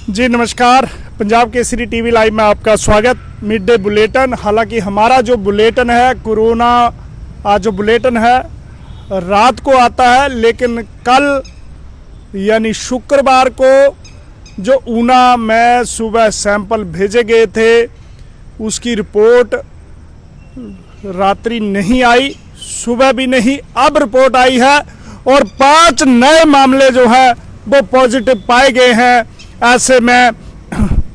जी नमस्कार, Punjab Kesari TV live में आपका स्वागत। Mid day bulletin. हालांकि हमारा जो बुलेटिन है कोरोना जो बुलेटिन है रात को आता है, लेकिन कल यानी शुक्रवार को जो ऊना में सुबह सैंपल भेजे गए थे उसकी रिपोर्ट रात्रि नहीं आई, सुबह भी नहीं, अब रिपोर्ट आई है और 5 नए मामले जो है वो पॉजिटिव पाए गए हैं। ऐसे में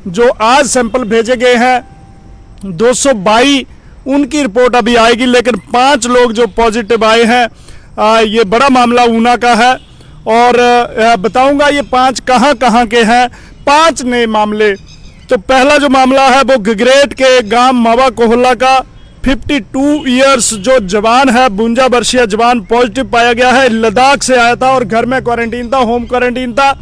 जो आज सैंपल भेजे गए हैं 222 उनकी रिपोर्ट अभी आएगी, लेकिन 5 लोग जो पॉजिटिव आए हैं ये बड़ा मामला ऊना का है और बताऊंगा ये 5 कहां के हैं। 5 नए मामले। तो पहला जो मामला है वो गगरेट के गांव मावा कोहला का 52 इयर्स जो जवान है, 52 वर्षीय जवान पॉजिटिव पाया गया है। लद्दाख से आया था और घर में क्वारंटीन था, होम क्वारंटीन था।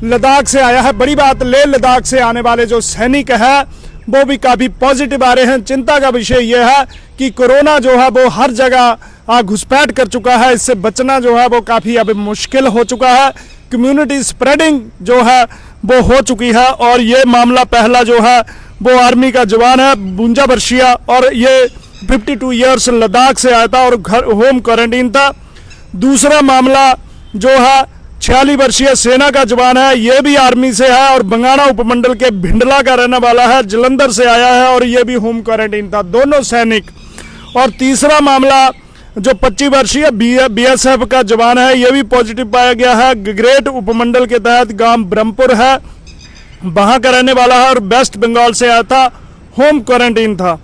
लद्दाख से आया है। बड़ी बात, लेह लद्दाख से आने वाले जो सैनिक है वो भी काफी पॉजिटिव आ रहे हैं। चिंता का विषय यह है कि कोरोना जो है वो हर जगह घुसपैठ कर चुका है, इससे बचना जो है वो काफी अब मुश्किल हो चुका है। कम्युनिटी स्प्रेडिंग जो है वो हो चुकी है और ये मामला पहला जो है वो आर्मी का जवान है, 52 वर्षीय, और ये 52 इयर्स लद्दाख से आया था और घर होम क्वारंटीन था। दूसरा मामला जो है 46 वर्षीय सेना का जवान है, ये भी आर्मी से है और बंगाणा उपमंडल के भिंडला का रहने वाला है, जलंधर से आया है और ये भी होम क्वारंटीन था, दोनों सैनिक। और तीसरा मामला जो 25 वर्षीय बीएसएफ का जवान है, ये भी पॉजिटिव पाया गया है। गगरेट उपमंडल के तहत गांव ब्रह्मपुर है, वहां का रहने वाला है और वेस्ट बंगाल से आया था, होम क्वारंटीन था।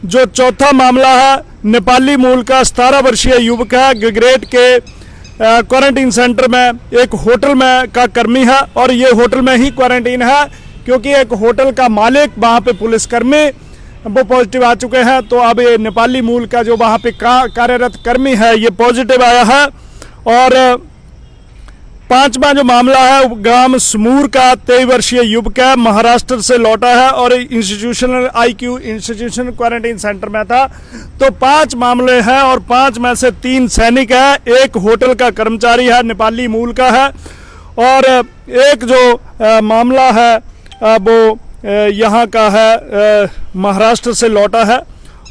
जो चौथा मामला है नेपाली मूल का 17 वर्षीय युवक है, गगरेट के क्वारंटीन सेंटर में एक होटल में का कर्मी है और ये होटल में ही क्वारंटीन है क्योंकि एक होटल का मालिक, वहाँ पे पुलिसकर्मी वो पॉजिटिव आ चुके हैं। तो अब ये नेपाली मूल का जो वहाँ पे कार्यरत कर्मी है ये पॉजिटिव आया है। और 5वां जो मामला है गांव समूर का 23 वर्षीय युवक है, महाराष्ट्र से लौटा है और institutional IQ institutional quarantine centre में था। तो 5 मामले हैं और 5 में से 3 सैनिक है, एक होटल का कर्मचारी है, नेपाली मूल का है, और एक जो मामला है वो यहाँ का है, महाराष्ट्र से लौटा है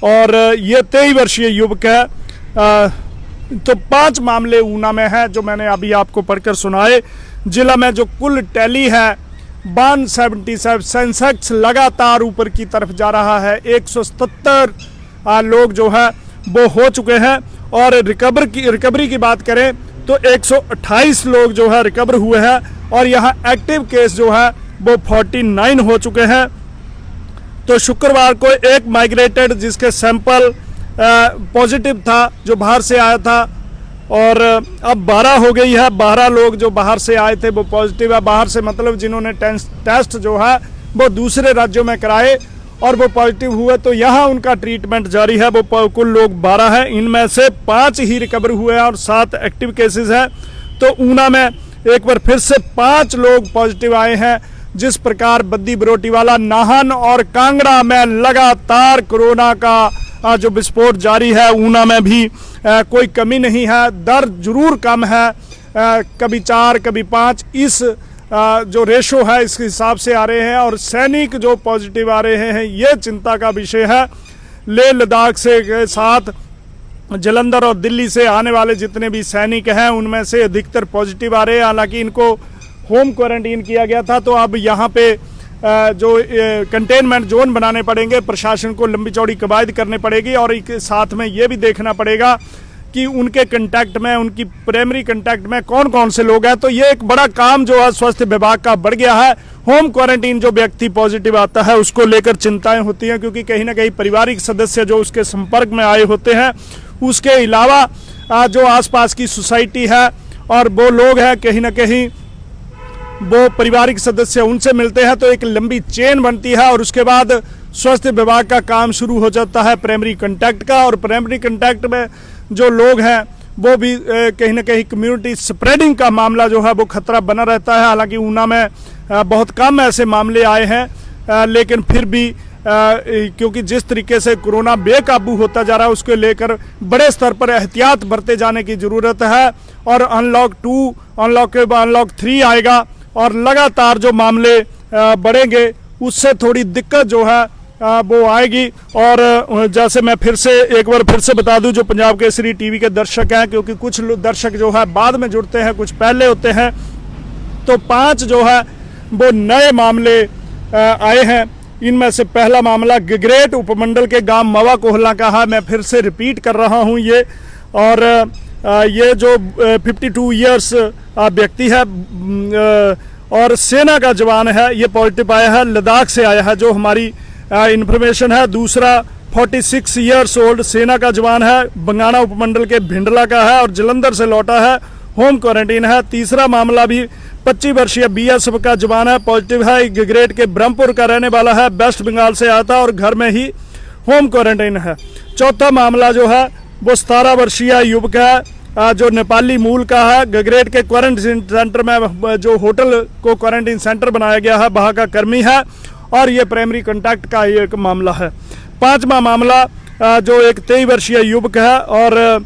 और ये 23 वर्षीय युवक है। तो 5 मामले ऊना में है जो मैंने अभी आपको पढ़कर सुनाए। जिला में जो कुल टैली है 177, सेंसेक्स लगातार ऊपर की तरफ जा रहा है। 177 लोग जो है वो हो चुके हैं और रिकवरी की बात करें तो 128 लोग जो है रिकवर हुए हैं और यहाँ एक्टिव केस जो है वो 49 हो चुके हैं। तो शुक्रवार को एक माइग्रेटेड जिसके सैंपल पॉजिटिव था जो बाहर से आया था और अब 12 हो गई है। 12 लोग जो बाहर से आए थे वो पॉजिटिव है। बाहर से मतलब जिन्होंने टेस्ट जो है वो दूसरे राज्यों में कराए और वो पॉजिटिव हुए, तो यहाँ उनका ट्रीटमेंट जारी है। वो कुल लोग 12 हैं, इनमें से 5 ही रिकवर हुए हैं और 7 एक्टिव केसेस हैं। तो ऊना में एक बार फिर से 5 लोग पॉजिटिव आए हैं। जिस प्रकार बद्दी बरोटीवाला, नाहन और कांगड़ा में लगातार कोरोना का जो विस्फोट जारी है, ऊना में भी कोई कमी नहीं है। दर जरूर कम है, कभी 4 कभी 5 इस जो रेशो है इसके हिसाब से आ रहे हैं और सैनिक जो पॉजिटिव आ रहे हैं ये चिंता का विषय है। लेह लद्दाख से के साथ जलंधर और दिल्ली से आने वाले जितने भी सैनिक हैं उनमें से अधिकतर पॉजिटिव आ रहे हैं। हालांकि इनको होम क्वारंटीन किया गया था, तो अब यहाँ पे जो कंटेनमेंट जोन बनाने पड़ेंगे, प्रशासन को लंबी चौड़ी कवायद करनी पड़ेगी और साथ में ये भी देखना पड़ेगा कि उनके कंटैक्ट में, उनकी प्राइमरी कंटैक्ट में कौन कौन से लोग हैं। तो ये एक बड़ा काम जो है स्वास्थ्य विभाग का बढ़ गया है। होम क्वारंटीन जो व्यक्ति पॉजिटिव आता है उसको लेकर चिंताएं होती हैं क्योंकि कहीं ना कहीं पारिवारिक सदस्य जो उसके संपर्क में आए होते हैं, उसके अलावा जो आसपास की सोसाइटी है और वो लोग हैं कहीं ना कहीं वो पारिवारिक सदस्य उनसे मिलते हैं, तो एक लंबी चेन बनती है और उसके बाद स्वास्थ्य विभाग का काम शुरू हो जाता है प्राइमरी कांटेक्ट का। और प्राइमरी कांटेक्ट में जो लोग हैं वो भी कहीं ना कहीं कम्युनिटी स्प्रेडिंग का मामला जो है वो खतरा बना रहता है। हालांकि ऊना में बहुत कम ऐसे मामले आए हैं, लेकिन फिर भी क्योंकि जिस तरीके से कोरोना बेकाबू होता जा रहा है उसको लेकर बड़े स्तर पर एहतियात बरते जाने की ज़रूरत है। और अनलॉक 2, अनलॉक 3 आएगा और लगातार जो मामले बढ़ेंगे उससे थोड़ी दिक्कत जो है वो आएगी। और जैसे मैं एक बार फिर से बता दूं, जो पंजाब केसरी टीवी के दर्शक हैं, क्योंकि कुछ दर्शक जो है बाद में जुड़ते हैं, कुछ पहले होते हैं, तो 5 जो है वो नए मामले आए हैं। इनमें से पहला मामला गगरेट उपमंडल के गांव मवा कोहला का है। मैं फिर से रिपीट कर रहा हूं ये। और ये जो 52 ईयर्स व्यक्ति है और सेना का जवान है, ये पॉजिटिव आया है, लद्दाख से आया है जो हमारी इंफॉर्मेशन है। दूसरा 46 ईयर्स ओल्ड सेना का जवान है, बंगाणा उपमंडल के भिंडला का है और जलंधर से लौटा है, होम क्वारंटीन है। तीसरा मामला भी 25 वर्षीय बीएसएफ का जवान है, पॉजिटिव है, गगरेट के ब्रह्मपुर का रहने वाला है, वेस्ट बंगाल से आया था और घर में ही होम क्वारंटाइन है। चौथा मामला जो है वो 17 वर्षीय युवक है जो नेपाली मूल का है, गगरेट के क्वारंटीन सेंटर में, जो होटल को क्वारंटीन सेंटर बनाया गया है, वहाँ का कर्मी है और ये प्राइमरी कॉन्टैक्ट का एक मामला है। 5वां मामला जो एक 23 वर्षीय युवक है और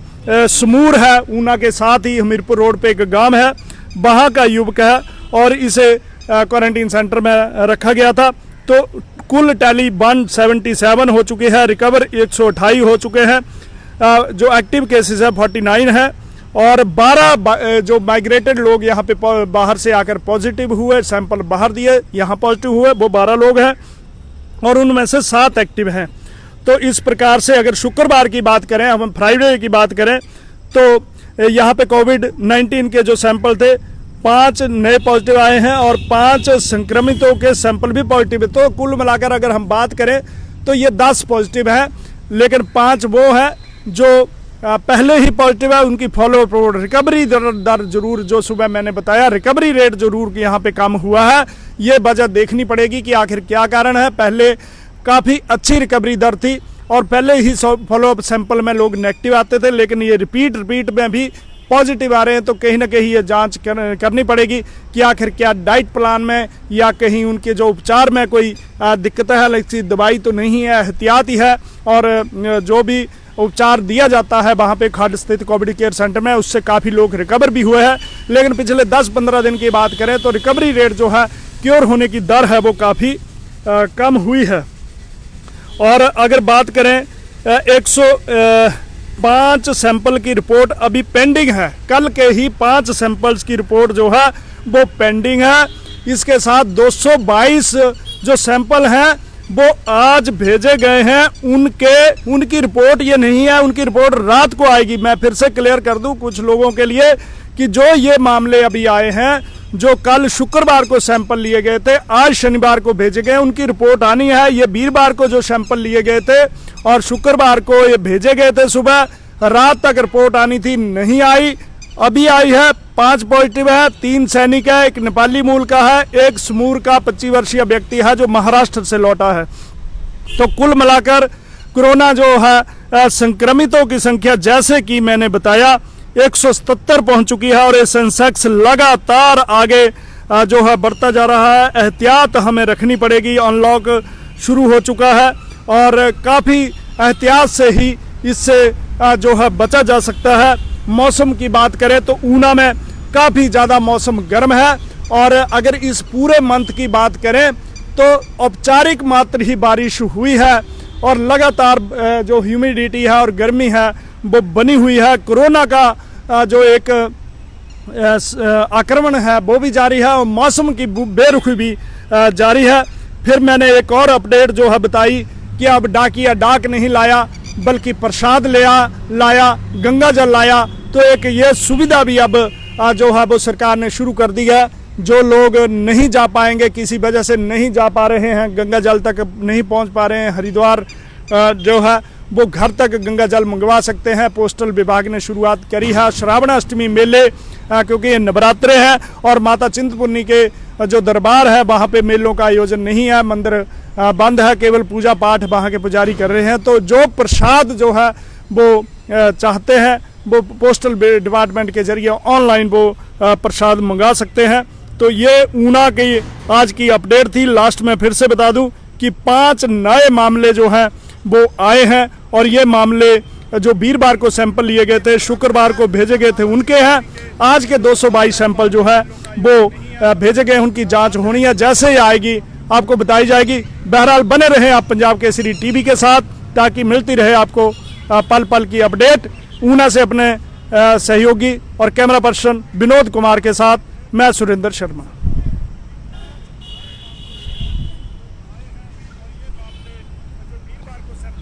समूर है, ऊना के साथ ही हमीरपुर रोड पे एक गांव है, वहाँ का युवक है और इसे क्वारंटीन सेंटर में रखा गया था। तो कुल टैली 177 हो चुके हैं, रिकवर 128 हो चुके हैं, जो एक्टिव केसेस है 49 है और 12 जो माइग्रेटेड लोग यहाँ पे बाहर से आकर पॉजिटिव हुए, सैंपल बाहर दिए, यहाँ पॉजिटिव हुए, वो 12 लोग हैं और उनमें से 7 एक्टिव हैं। तो इस प्रकार से अगर शुक्रवार की बात करें, हम फ्राइडे की बात करें, तो यहाँ पे कोविड-19 के जो सैंपल थे 5 नए पॉजिटिव आए हैं और 5 संक्रमितों के सैंपल भी पॉजिटिव है। तो कुल मिलाकर अगर हम बात करें तो ये 10 पॉजिटिव है, लेकिन 5 वो है जो पहले ही पॉजिटिव है, उनकी फॉलो अप रिकवरी दर जरूर, जो सुबह मैंने बताया, रिकवरी रेट जरूर यहाँ पे कम हुआ है। ये वजह देखनी पड़ेगी कि आखिर क्या कारण है। पहले काफ़ी अच्छी रिकवरी दर थी और पहले ही फॉलोअप सैंपल में लोग नेगेटिव आते थे, लेकिन ये रिपीट में भी पॉजिटिव आ रहे हैं। तो कहीं ना कहीं ये जांच करनी पड़ेगी कि आखिर क्या डाइट प्लान में या कहीं उनके जो उपचार में कोई दिक्कत है, लेकिन दवाई तो नहीं है, एहतियाती है और जो भी उपचार दिया जाता है वहाँ पे खाड स्थित कोविड केयर सेंटर में, उससे काफ़ी लोग रिकवर भी हुए हैं। लेकिन पिछले 10-15 दिन की बात करें तो रिकवरी रेट जो है, क्योर होने की दर है, वो काफ़ी कम हुई है। और अगर बात करें 105 सैंपल की रिपोर्ट अभी पेंडिंग है, कल के ही 5 सैंपल्स की रिपोर्ट जो है वो पेंडिंग है। इसके साथ 222 जो सैंपल हैं वो आज भेजे गए हैं, उनकी रिपोर्ट ये नहीं है, उनकी रिपोर्ट रात को आएगी। मैं फिर से क्लियर कर दूं कुछ लोगों के लिए कि जो ये मामले अभी आए हैं, जो कल शुक्रवार को सैंपल लिए गए थे, आज शनिवार को भेजे गए, उनकी रिपोर्ट आनी है। ये वीरवार को जो सैंपल लिए गए थे और शुक्रवार को ये भेजे गए थे, सुबह रात तक रिपोर्ट आनी थी, नहीं आई, अभी आई है। 5 पॉजिटिव है, 3 सैनिक है, एक नेपाली मूल का है, एक समूर का 25 वर्षीय व्यक्ति है जो महाराष्ट्र से लौटा है। तो कुल मिलाकर कोरोना जो है संक्रमितों की संख्या, जैसे कि मैंने बताया, 177 पहुंच चुकी है और ये सेंसेक्स लगातार आगे जो है बढ़ता जा रहा है। एहतियात हमें रखनी पड़ेगी, अनलॉक शुरू हो चुका है और काफ़ी एहतियात से ही इससे जो है बचा जा सकता है। मौसम की बात करें तो ऊना में काफ़ी ज़्यादा मौसम गर्म है और अगर इस पूरे मंथ की बात करें तो औपचारिक मात्र ही बारिश हुई है और लगातार जो ह्यूमिडिटी है और गर्मी है वो बनी हुई है। कोरोना का जो एक आक्रमण है वो भी जारी है और मौसम की बेरुखी भी जारी है। फिर मैंने एक और अपडेट जो है बताई कि अब डाकिया डाक नहीं लाया बल्कि प्रसाद लाया, गंगा जल लाया। तो एक ये सुविधा भी अब जो है वो सरकार ने शुरू कर दी है। जो लोग नहीं जा पाएंगे, किसी वजह से नहीं जा पा रहे हैं, गंगा जल तक नहीं पहुंच पा रहे हैं, हरिद्वार जो है वो घर तक गंगा जल मंगवा सकते हैं। पोस्टल विभाग ने शुरुआत करी है। श्रावण अष्टमी मेले, क्योंकि ये नवरात्रे हैं और माता चिंतपूर्णी के जो दरबार है वहाँ पे मेलों का आयोजन नहीं है, मंदिर बंद है, केवल पूजा पाठ वहाँ के पुजारी कर रहे हैं। तो जो प्रसाद जो है वो चाहते हैं वो पोस्टल डिपार्टमेंट के जरिए ऑनलाइन वो प्रसाद मंगा सकते हैं। तो ये ऊना की आज की अपडेट थी। लास्ट में फिर से बता दूं कि 5 नए मामले जो हैं वो आए हैं और ये मामले जो वीरवार को सैंपल लिए गए थे, शुक्रवार को भेजे गए थे, उनके हैं। आज के 222 सैंपल जो है वो भेजे गए उनकी जांच होनी है, जैसे ही आएगी आपको बताई जाएगी। बहरहाल बने रहें आप पंजाब केसरी टीवी के साथ, ताकि मिलती रहे आपको पल पल की अपडेट। ऊना से अपने सहयोगी और कैमरा पर्सन विनोद कुमार के साथ मैं सुरेंद्र शर्मा।